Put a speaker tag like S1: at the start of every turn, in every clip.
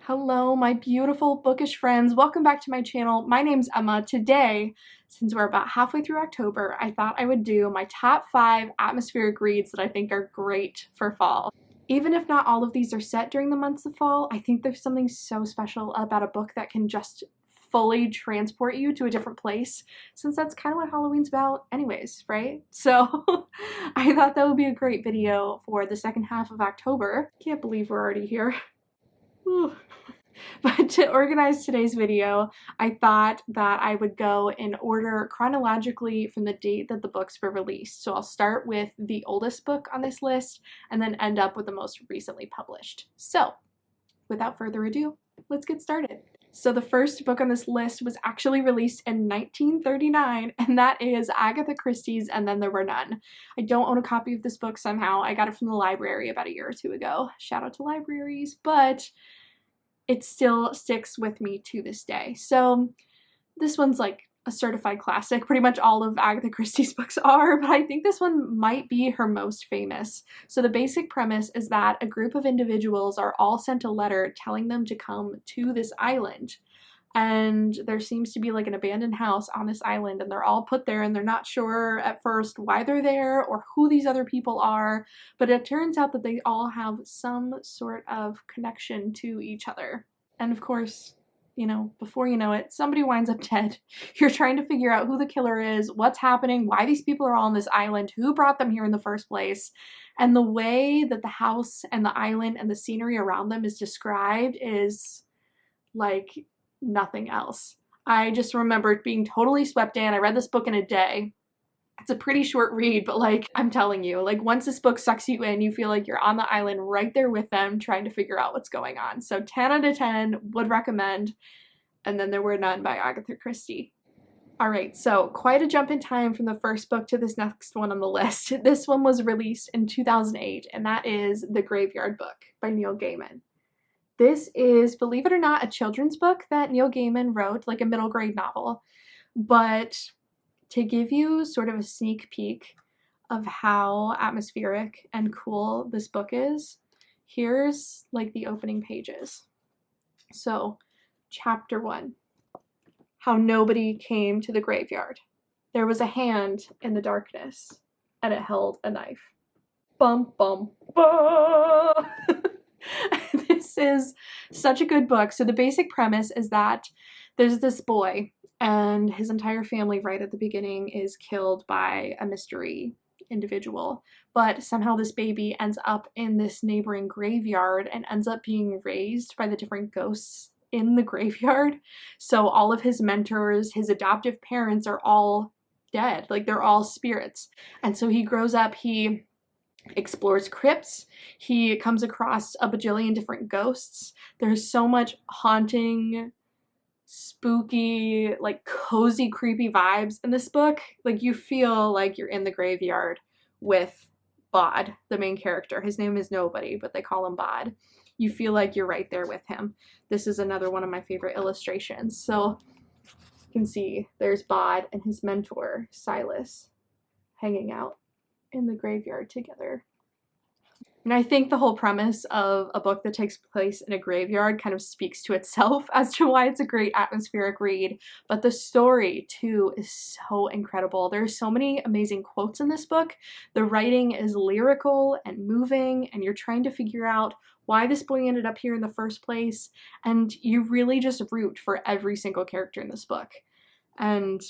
S1: Hello, my beautiful bookish friends. Welcome back to my channel. My name's Emma. Today, since we're about halfway through October, I thought I would do my top 5 atmospheric reads that I think are great for fall. Even if not all of these are set during the months of fall, I think there's something so special about a book that can just fully transport you to a different place, since that's kind of what Halloween's about anyways, right? So I thought that would be a great video for the second half of October. Can't believe we're already here. But to organize today's video, I thought that I would go in order chronologically from the date that the books were released. So I'll start with the oldest book on this list and then end up with the most recently published. So without further ado, let's get started. So the first book on this list was actually released in 1939, and that is Agatha Christie's And Then There Were None. I don't own a copy of this book somehow. I got it from the library about a year or two ago. Shout out to libraries, but it still sticks with me to this day. So this one's like a certified classic. Pretty much all of Agatha Christie's books are, but I think this one might be her most famous. So the basic premise is that a group of individuals are all sent a letter telling them to come to this island. And there seems to be like an abandoned house on this island, and they're all put there and they're not sure at first why they're there or who these other people are, but it turns out that they all have some sort of connection to each other. And of course, you know, before you know it, somebody winds up dead. You're trying to figure out who the killer is, what's happening, why these people are all on this island, who brought them here in the first place. And the way that the house and the island and the scenery around them is described is like nothing else. I just remembered being totally swept in. I read this book in a day. It's a pretty short read, but like, I'm telling you, like once this book sucks you in, you feel like you're on the island right there with them trying to figure out what's going on. So 10 out of 10 would recommend. And Then There Were None by Agatha Christie. All right, so quite a jump in time from the first book to this next one on the list. This one was released in 2008, and that is The Graveyard Book by Neil Gaiman. This is, believe it or not, a children's book that Neil Gaiman wrote, like a middle grade novel. But to give you sort of a sneak peek of how atmospheric and cool this book is, here's like the opening pages. So, chapter 1. How nobody came to the graveyard. There was a hand in the darkness, and it held a knife. Bum, bum, bum! This is such a good book. So the basic premise is that there's this boy and his entire family right at the beginning is killed by a mystery individual, but somehow this baby ends up in this neighboring graveyard and ends up being raised by the different ghosts in the graveyard. So all of his mentors, his adoptive parents are all dead, like they're all spirits. And so he grows up, he explores crypts, he comes across a bajillion different ghosts. There's so much haunting, spooky, like cozy, creepy vibes in this book. Like you feel like you're in the graveyard with Bod, the main character. His name is Nobody, but they call him Bod. You feel like you're right there with him. This is another one of my favorite illustrations. So you can see there's Bod and his mentor, Silas, hanging out in the graveyard together. And I think the whole premise of a book that takes place in a graveyard kind of speaks to itself as to why it's a great atmospheric read. But the story, too, is so incredible. There's so many amazing quotes in this book. The writing is lyrical and moving, and you're trying to figure out why this boy ended up here in the first place. And you really just root for every single character in this book. And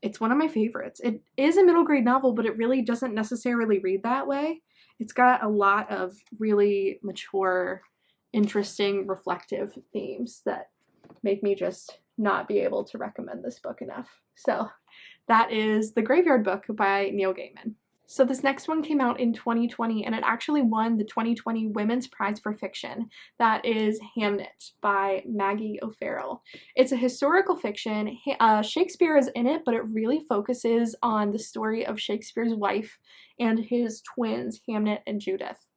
S1: it's one of my favorites. It is a middle grade novel, but it really doesn't necessarily read that way. It's got a lot of really mature, interesting, reflective themes that make me just not be able to recommend this book enough. So that is The Graveyard Book by Neil Gaiman. So this next one came out in 2020, and it actually won the 2020 Women's Prize for Fiction. That is Hamnet by Maggie O'Farrell. It's a historical fiction. Shakespeare is in it, but it really focuses on the story of Shakespeare's wife and his twins, Hamnet and Judith.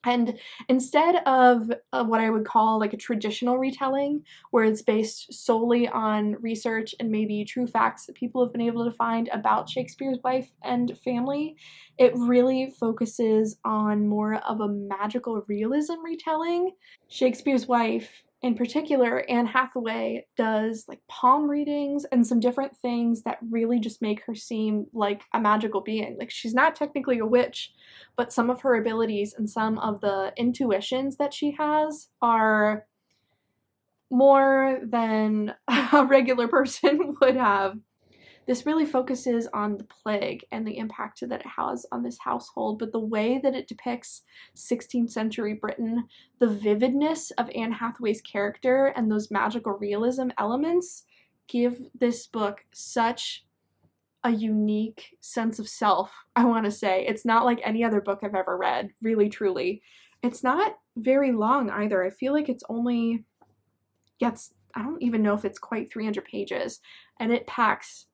S1: And instead of what I would call like a traditional retelling, where it's based solely on research and maybe true facts that people have been able to find about Shakespeare's wife and family, it really focuses on more of a magical realism retelling. Shakespeare's wife In particular, Anne Hathaway does like palm readings and some different things that really just make her seem like a magical being. Like, she's not technically a witch, but some of her abilities and some of the intuitions that she has are more than a regular person would have. This really focuses on the plague and the impact that it has on this household, but the way that it depicts 16th century Britain, the vividness of Anne Hathaway's character, and those magical realism elements give this book such a unique sense of self, I want to say. It's not like any other book I've ever read, really, truly. It's not very long either. I feel like it's only gets, I don't even know if it's quite 300 pages, and it packs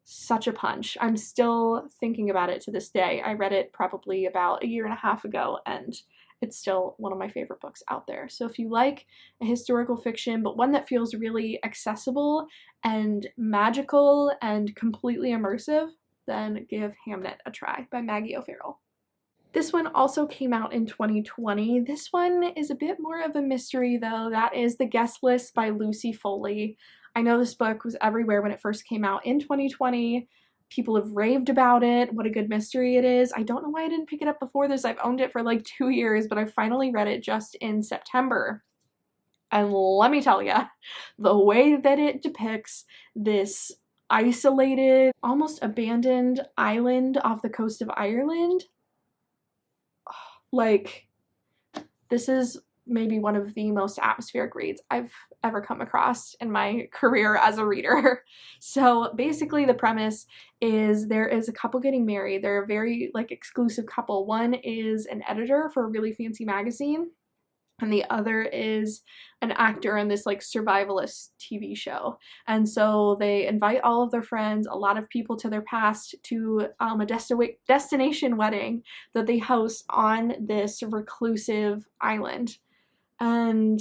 S1: such a punch. I'm still thinking about it to this day. I read it probably about a year and a half ago, and it's still one of my favorite books out there. So if you like a historical fiction, but one that feels really accessible and magical and completely immersive, then give Hamnet a try by Maggie O'Farrell. This one also came out in 2020. This one is a bit more of a mystery though. That is The Guest List by Lucy Foley. I know this book was everywhere when it first came out in 2020. People have raved about it, what a good mystery it is. I don't know why I didn't pick it up before this. I've owned it for like 2 years, but I finally read it just in September. And let me tell you, the way that it depicts this isolated, almost abandoned island off the coast of Ireland, like, this is maybe one of the most atmospheric reads I've ever come across in my career as a reader. So basically the premise is there is a couple getting married. They're a very like exclusive couple. One is an editor for a really fancy magazine, and the other is an actor in this like survivalist TV show. And so they invite all of their friends, a lot of people to their past, to a destination wedding that they host on this reclusive island. And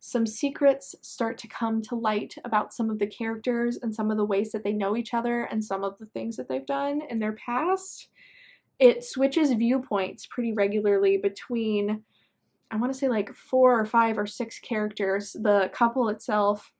S1: some secrets start to come to light about some of the characters and some of the ways that they know each other and some of the things that they've done in their past. It switches viewpoints pretty regularly between, I want to say like 4 or 5 or 6 characters, the couple itself,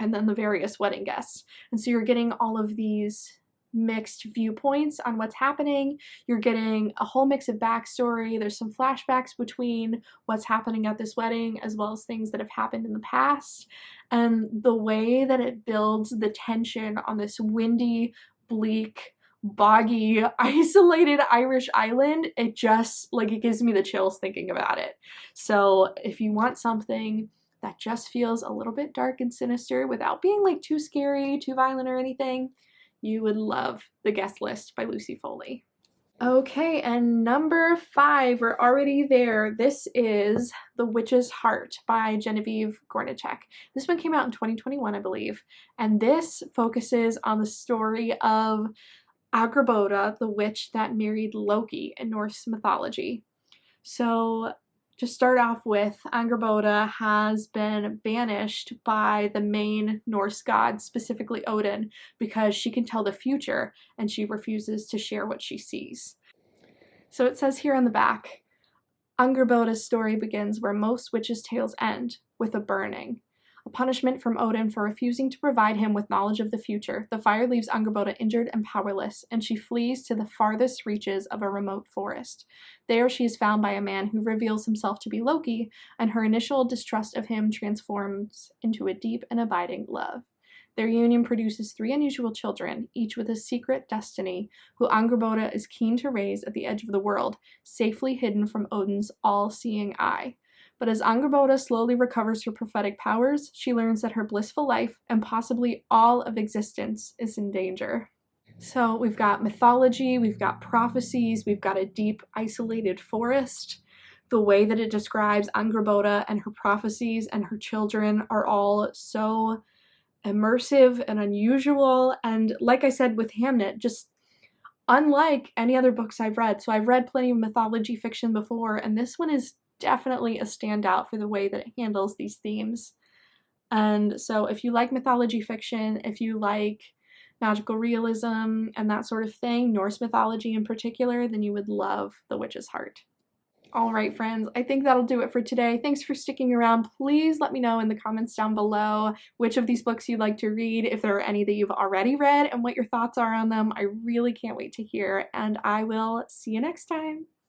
S1: and then the various wedding guests. And so you're getting all of these mixed viewpoints on what's happening. You're getting a whole mix of backstory. There's some flashbacks between what's happening at this wedding as well as things that have happened in the past. And the way that it builds the tension on this windy, bleak, boggy, isolated Irish island, it just, like, it gives me the chills thinking about it. So if you want something that just feels a little bit dark and sinister without being like too scary, too violent or anything, you would love The Guest List by Lucy Foley. Okay, and number 5, we're already there. This is The Witch's Heart by Genevieve Gornichek. This one came out in 2021, I believe, and this focuses on the story of Angrboda, the witch that married Loki in Norse mythology. So to start off with, Angrboda has been banished by the main Norse god, specifically Odin, because she can tell the future and she refuses to share what she sees. So it says here on the back, Angrboda's story begins where most witches' tales end, with a burning. A punishment from Odin for refusing to provide him with knowledge of the future, the fire leaves Angrboda injured and powerless, and she flees to the farthest reaches of a remote forest. There she is found by a man who reveals himself to be Loki, and her initial distrust of him transforms into a deep and abiding love. Their union produces 3 unusual children, each with a secret destiny, who Angrboda is keen to raise at the edge of the world, safely hidden from Odin's all-seeing eye. But as Angrboda slowly recovers her prophetic powers, she learns that her blissful life, and possibly all of existence, is in danger. So we've got mythology, we've got prophecies, we've got a deep, isolated forest. The way that it describes Angrboda and her prophecies and her children are all so immersive and unusual. And like I said with Hamnet, just unlike any other books I've read. So I've read plenty of mythology fiction before, and this one is definitely a standout for the way that it handles these themes. And so if you like mythology fiction, if you like magical realism and that sort of thing, Norse mythology in particular, then you would love The Witch's Heart. All right, friends, I think that'll do it for today. Thanks for sticking around. Please let me know in the comments down below which of these books you'd like to read, if there are any that you've already read, and what your thoughts are on them. I really can't wait to hear, and I will see you next time.